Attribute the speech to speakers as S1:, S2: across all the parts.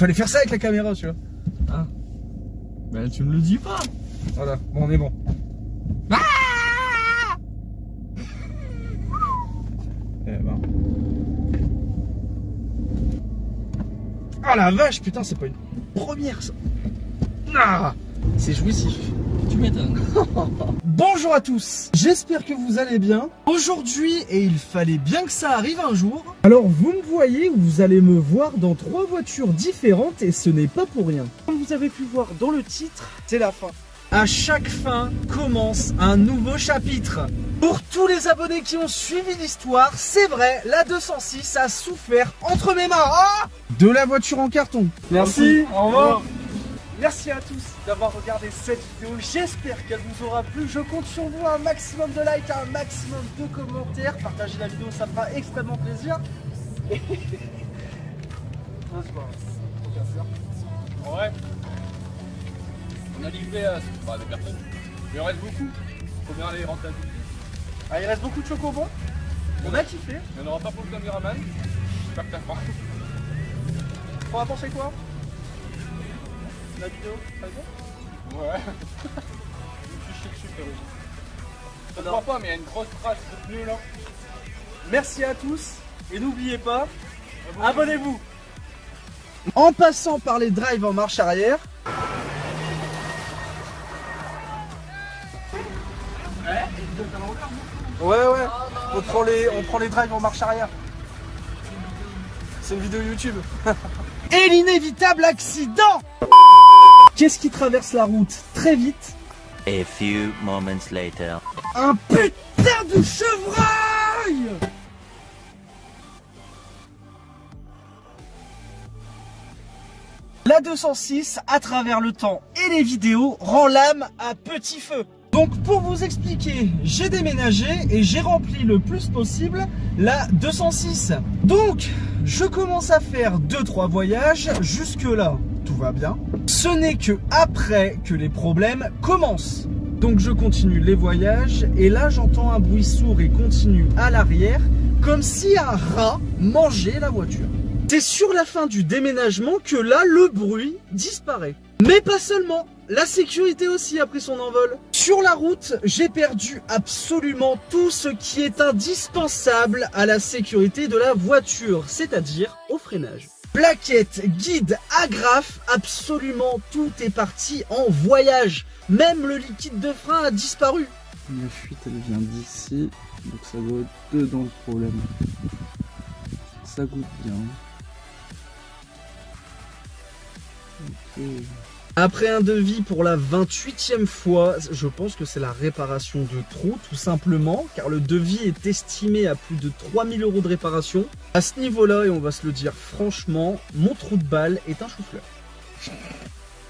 S1: Fallait faire ça avec la caméra, tu vois.
S2: Ah. Bah tu me le dis pas.
S1: Voilà, bon, on est bon. Ah eh ben. Ah la vache, putain, c'est pas une première ça. Ah, c'est jouissif.
S2: Tu m'étonnes.
S1: Bonjour à tous, j'espère que vous allez bien. Aujourd'hui, et il fallait bien que ça arrive un jour. Alors vous me voyez, vous allez me voir dans 3 voitures différentes et ce n'est pas pour rien. Comme vous avez pu voir dans le titre, c'est la fin. À chaque fin commence un nouveau chapitre. Pour tous les abonnés qui ont suivi l'histoire, c'est vrai, la 206 a souffert entre mes mains. Ah, de la voiture en carton. Merci, au revoir. Merci à tous d'avoir regardé cette vidéo, j'espère qu'elle vous aura plu, je compte sur vous, un maximum de likes, un maximum de commentaires, partagez la vidéo, ça me fera extrêmement plaisir. Ouais.
S2: On a livré à des personnes, mais il reste beaucoup, faut bien les rentabiliser.
S1: Ah, il reste beaucoup de chocobons, on a kiffé.
S2: Il n'y en aura pas pour le caméraman, j'espère que t'as faim.
S1: On va penser quoi? La vidéo, ça va bien?
S2: Ouais. Je suis chic super. Ça ne voit pas, mais il y a une grosse trace de pneu là.
S1: Merci à tous et n'oubliez pas, abonnez-vous. En passant par les drives en marche arrière. Ouais, on prend les drives en marche arrière. C'est une vidéo YouTube. Et l'inévitable accident. Qu'est-ce qui traverse la route très vite?
S3: A few moments later.
S1: Un putain de chevreuil! La 206, à travers le temps et les vidéos, rend l'âme à petit feu. Donc pour vous expliquer, j'ai déménagé et j'ai rempli le plus possible la 206. Donc je commence à faire 2-3 voyages, jusque là tout va bien. Ce n'est que après que les problèmes commencent. Donc je continue les voyages et là j'entends un bruit sourd et continu à l'arrière, comme si un rat mangeait la voiture. C'est sur la fin du déménagement que là le bruit disparaît. Mais pas seulement, la sécurité aussi a pris son envol. Sur la route, j'ai perdu absolument tout ce qui est indispensable à la sécurité de la voiture, c'est-à-dire au freinage. Plaquettes, guides, agrafes, absolument tout est parti en voyage. Même le liquide de frein a disparu.
S4: La fuite elle vient d'ici, donc ça doit être dedans le problème. Ça goûte bien. Ok.
S1: Après un devis pour la 28e fois, je pense que c'est la réparation de trous tout simplement, car le devis est estimé à plus de 3000 € de réparation. À ce niveau-là, et on va se le dire franchement, mon trou de balle est un chou-fleur.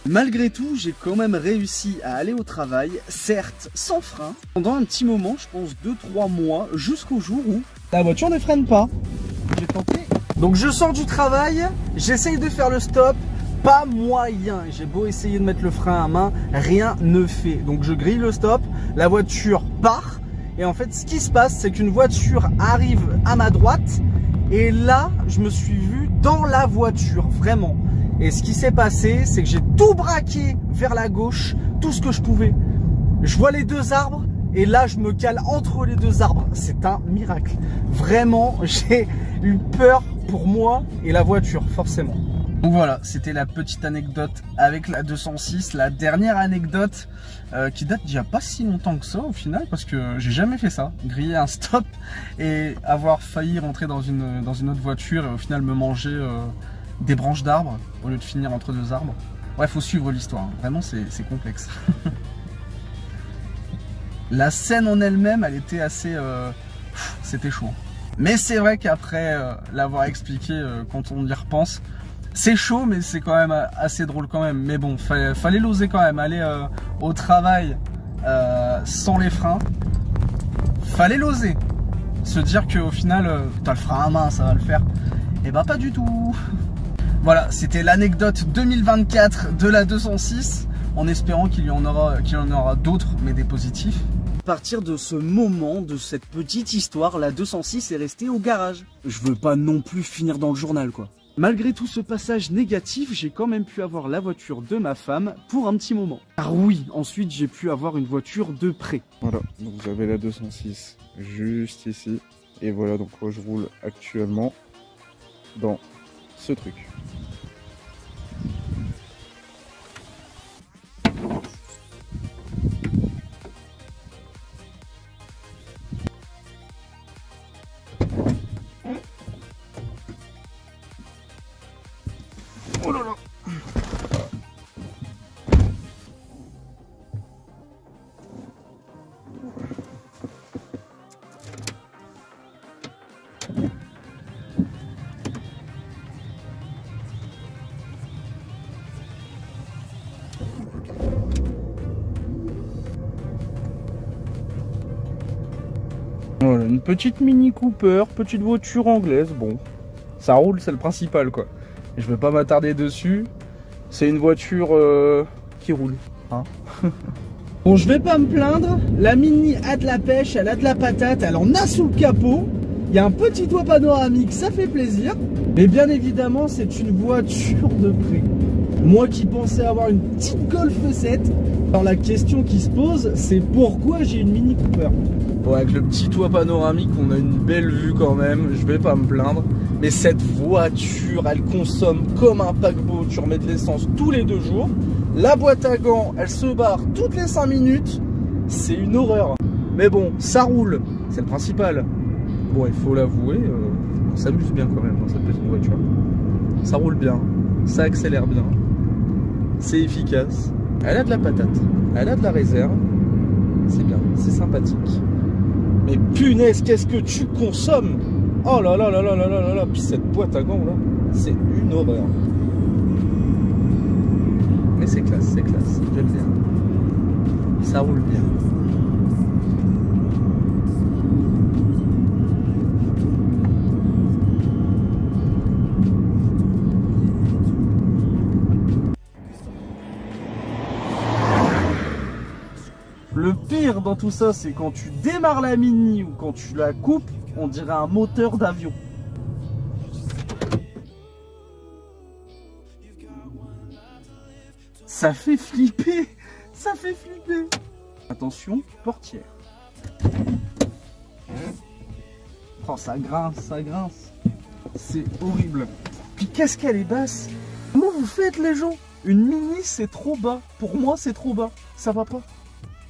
S1: Malgré tout, j'ai quand même réussi à aller au travail, certes sans frein, pendant un petit moment, je pense 2-3 mois, jusqu'au jour où la voiture ne freine pas. J'ai tenté. Donc je sors du travail, j'essaye de faire le stop. Pas moyen, j'ai beau essayer de mettre le frein à main, rien ne fait. Donc je grille le stop, la voiture part. Et en fait ce qui se passe, c'est qu'une voiture arrive à ma droite. Et là, je me suis vu dans la voiture, vraiment. Et ce qui s'est passé, c'est que j'ai tout braqué vers la gauche, tout ce que je pouvais. Je vois les 2 arbres et là je me cale entre les 2 arbres. C'est un miracle. Vraiment, j'ai eu peur pour moi et la voiture, forcément. Donc voilà, c'était la petite anecdote avec la 206, la dernière anecdote qui date d'il n'y a pas si longtemps que ça au final, parce que j'ai jamais fait ça, griller un stop et avoir failli rentrer dans une autre voiture et au final me manger des branches d'arbres au lieu de finir entre 2 arbres. Ouais, faut suivre l'histoire, hein. Vraiment c'est complexe. La scène en elle-même, elle était assez... c'était chaud. Mais c'est vrai qu'après l'avoir expliqué, quand on y repense, c'est chaud, mais c'est quand même assez drôle quand même. Mais bon, fallait l'oser quand même. Aller au travail sans les freins, fallait l'oser. Se dire qu'au final, t'as le frein à main, ça va le faire. Et bah pas du tout. Voilà, c'était l'anecdote 2024 de la 206. En espérant qu'il y en aura d'autres, mais des positifs. À partir de ce moment, de cette petite histoire, la 206 est restée au garage. Je veux pas non plus finir dans le journal, quoi.
S4: Malgré tout ce passage négatif, j'ai quand même pu avoir la voiture de ma femme pour un petit moment. Ah oui, ensuite j'ai pu avoir une voiture de près.
S5: Voilà, donc vous avez la 206 juste ici. Et voilà, donc moi je roule actuellement dans ce truc. Oh là là. Voilà, une petite Mini Cooper, petite voiture anglaise, bon, ça roule, c'est le principal quoi. Je vais pas m'attarder dessus, c'est une voiture qui roule, hein.
S1: Bon, je vais pas me plaindre, la Mini a de la pêche, elle a de la patate, elle en a sous le capot. Il y a un petit toit panoramique, ça fait plaisir. Mais bien évidemment, c'est une voiture de prix. Moi qui pensais avoir une petite Golf 7, alors la question qui se pose, c'est pourquoi j'ai une Mini Cooper.
S4: Bon, avec le petit toit panoramique, on a une belle vue quand même, je vais pas me plaindre. Mais cette voiture, elle consomme comme un paquebot, tu remets de l'essence tous les 2 jours. La boîte à gants, elle se barre toutes les 5 minutes. C'est une horreur. Mais bon, ça roule, c'est le principal. Bon, il faut l'avouer, on s'amuse bien quand même dans cette petite voiture. Ça roule bien, ça accélère bien, c'est efficace. Elle a de la patate, elle a de la réserve. C'est bien, c'est sympathique. Mais punaise, qu'est-ce que tu consommes? Oh là là là là là là là là. Puis cette boîte à gants là, c'est une horreur. Mais c'est classe, j'aime bien. Ça roule bien. Le pire dans tout ça, c'est quand tu démarres la Mini ou quand tu la coupes, on dirait un moteur d'avion. Ça fait flipper, ça fait flipper. Attention, portière. Oh, ça grince, c'est horrible. Puis qu'est-ce qu'elle est basse. Comment vous faites les gens? Une Mini c'est trop bas, pour moi c'est trop bas, ça va pas.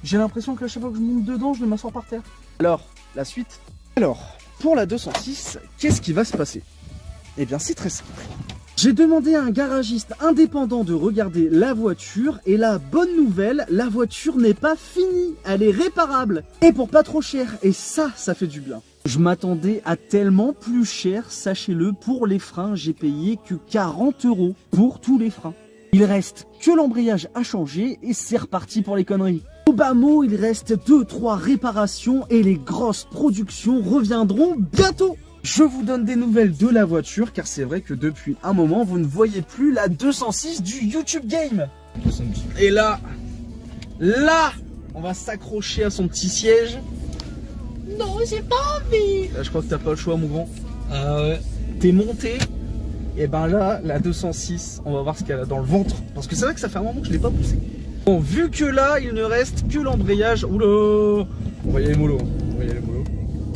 S4: J'ai l'impression que à chaque fois que je monte dedans, je vais m'asseoir par terre. Alors, la suite. Alors, pour la 206, qu'est-ce qui va se passer? Eh bien, c'est très simple. J'ai demandé à un garagiste indépendant de regarder la voiture et la bonne nouvelle, la voiture n'est pas finie, elle est réparable. Et pour pas trop cher, et ça fait du bien. Je m'attendais à tellement plus cher, sachez-le, pour les freins, j'ai payé que 40 € pour tous les freins. Il reste que l'embrayage à changer et c'est reparti pour les conneries. Au bas mot, il reste 2-3 réparations et les grosses productions reviendront bientôt. Je vous donne des nouvelles de la voiture car c'est vrai que depuis un moment, vous ne voyez plus la 206 du YouTube Game. Et là, on va s'accrocher à son petit siège. Non, j'ai pas envie. Là, je crois que t'as pas le choix, mon grand. Ah ouais. T'es monté. Et ben là, la 206, on va voir ce qu'elle a dans le ventre. Parce que c'est vrai que ça fait un moment que je l'ai pas poussé. Bon, vu que là, il ne reste que l'embrayage. Oula, on va y aller mollo.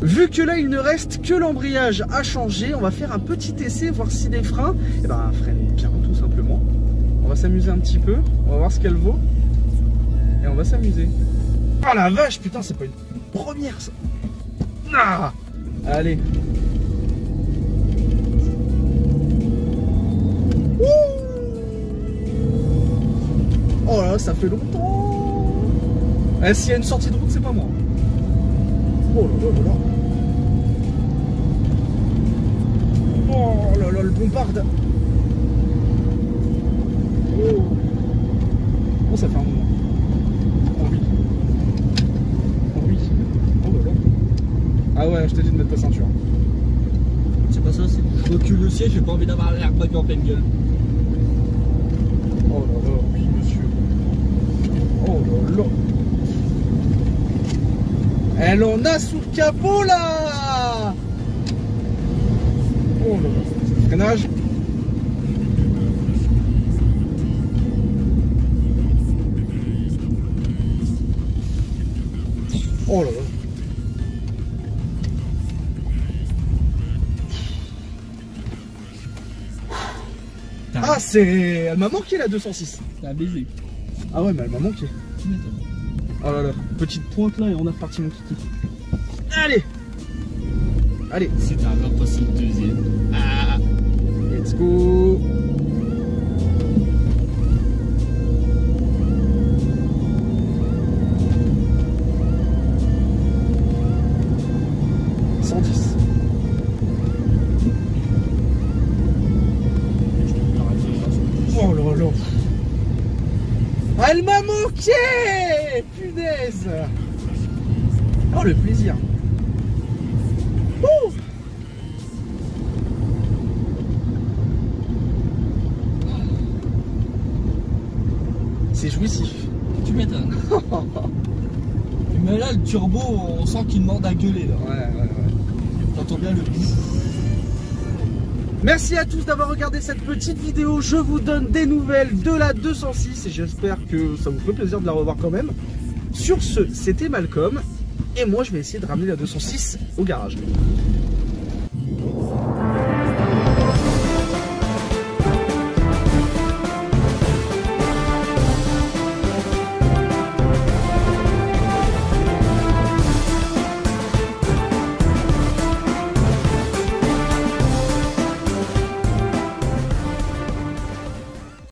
S4: Vu que là, il ne reste que l'embrayage à changer, on va faire un petit essai, voir si les freins, eh ben, freinent bien, tout simplement. On va s'amuser un petit peu, on va voir ce qu'elle vaut. Et on va s'amuser. Oh la vache, putain, c'est pas une première, ça. Ah, allez. Oh là, ça fait longtemps. Eh, s'il y a une sortie de route, c'est pas moi. Oh là là là là. Oh là là, le bombarde. Oh, ça fait un moment. Oh oui. Oh oui. Oh là là. Ah ouais, je t'ai dit de mettre ta ceinture.
S2: C'est pas ça, c'est je recule le siège, j'ai pas envie d'avoir l'airbag en pleine gueule.
S5: Oh là là, oui monsieur. Oh là là.
S1: Elle en a sous le capot là.
S5: Oh là là.
S1: Freinage. Oh là là. Ah, c'est... Elle m'a manqué la 206.
S4: C'est un baiser.
S1: Ah ouais, mais elle m'a manqué.
S4: Tu m'étonnes.
S1: Oh là là. Petite pointe là et on est reparti mon kiki. Allez. Allez.
S4: C'est un impossible deuxième. Ah.
S1: Let's go. Oh là là. Ah, elle m'a manqué. Punaise. Oh le plaisir. Ouh. C'est jouissif.
S4: Tu m'étonnes. Mais là, le turbo, on sent qu'il demande à gueuler. Là.
S1: Ouais.
S4: T'entends bien le bout.
S1: Merci à tous d'avoir regardé cette petite vidéo. Je vous donne des nouvelles de la 206 et j'espère que ça vous fait plaisir de la revoir quand même. Sur ce, c'était Malcolm et moi je vais essayer de ramener la 206 au garage.